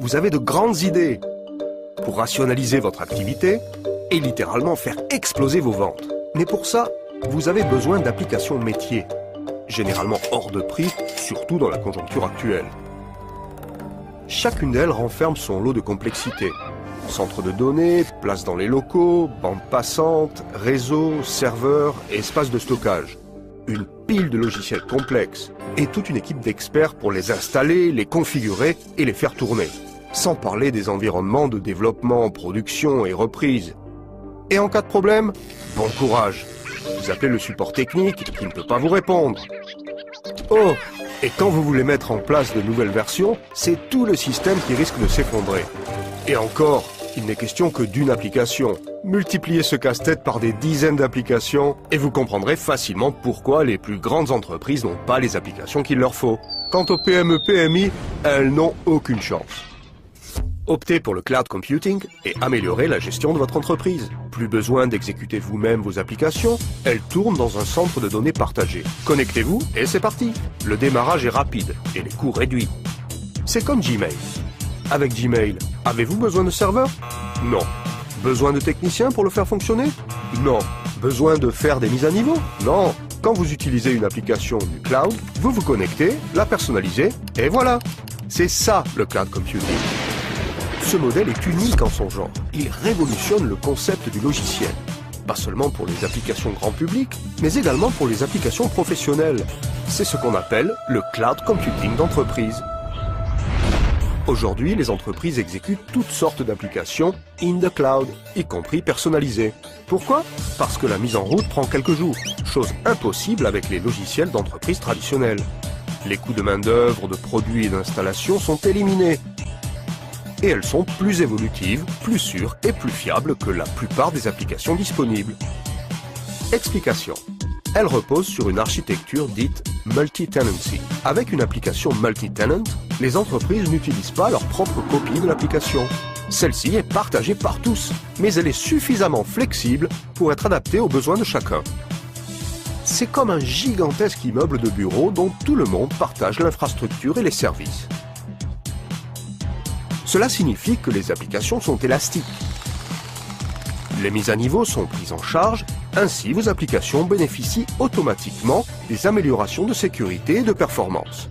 vous avez de grandes idées pour rationaliser votre activité et littéralement faire exploser vos ventes. Mais pour ça, vous avez besoin d'applications métiers, généralement hors de prix, surtout dans la conjoncture actuelle. Chacune d'elles renferme son lot de complexité. Centre de données, place dans les locaux, bande passante, réseau, serveur et espace de stockage. Une pile de logiciels complexes et toute une équipe d'experts pour les installer, les configurer et les faire tourner. Sans parler des environnements de développement, production et reprise. Et en cas de problème, bon courage. Vous appelez le support technique qui ne peut pas vous répondre. Oh, et quand vous voulez mettre en place de nouvelles versions, c'est tout le système qui risque de s'effondrer. Et encore, il n'est question que d'une application. Multipliez ce casse-tête par des dizaines d'applications et vous comprendrez facilement pourquoi les plus grandes entreprises n'ont pas les applications qu'il leur faut. Quant aux PME, PMI, elles n'ont aucune chance. Optez pour le cloud computing et améliorez la gestion de votre entreprise. Plus besoin d'exécuter vous-même vos applications, elles tournent dans un centre de données partagé. Connectez-vous et c'est parti. Le démarrage est rapide et les coûts réduits. C'est comme Gmail. Avec Gmail, avez-vous besoin de serveur? Non. Besoin de techniciens pour le faire fonctionner? Non. Besoin de faire des mises à niveau? Non. Quand vous utilisez une application du cloud, vous vous connectez, la personnalisez et voilà. C'est ça le cloud computing. Ce modèle est unique en son genre. Il révolutionne le concept du logiciel. Pas seulement pour les applications grand public, mais également pour les applications professionnelles. C'est ce qu'on appelle le cloud computing d'entreprise. Aujourd'hui, les entreprises exécutent toutes sortes d'applications in the cloud, y compris personnalisées. Pourquoi? Parce que la mise en route prend quelques jours, chose impossible avec les logiciels d'entreprise traditionnels. Les coûts de main-d'œuvre, de produits et d'installation sont éliminés. Et elles sont plus évolutives, plus sûres et plus fiables que la plupart des applications disponibles. Explication. Elles reposent sur une architecture dite multi-tenancy. Avec une application multi-tenant, les entreprises n'utilisent pas leur propre copie de l'application. Celle-ci est partagée par tous, mais elle est suffisamment flexible pour être adaptée aux besoins de chacun. C'est comme un gigantesque immeuble de bureaux dont tout le monde partage l'infrastructure et les services. Cela signifie que les applications sont élastiques. Les mises à niveau sont prises en charge, ainsi vos applications bénéficient automatiquement des améliorations de sécurité et de performance.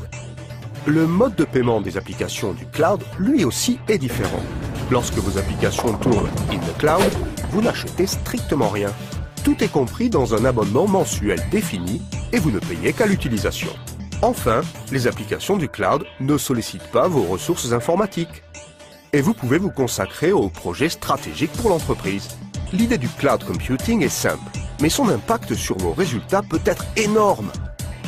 Le mode de paiement des applications du cloud, lui aussi, est différent. Lorsque vos applications tournent in the cloud, vous n'achetez strictement rien. Tout est compris dans un abonnement mensuel défini et vous ne payez qu'à l'utilisation. Enfin, les applications du cloud ne sollicitent pas vos ressources informatiques. Et vous pouvez vous consacrer aux projets stratégiques pour l'entreprise. L'idée du cloud computing est simple, mais son impact sur vos résultats peut être énorme.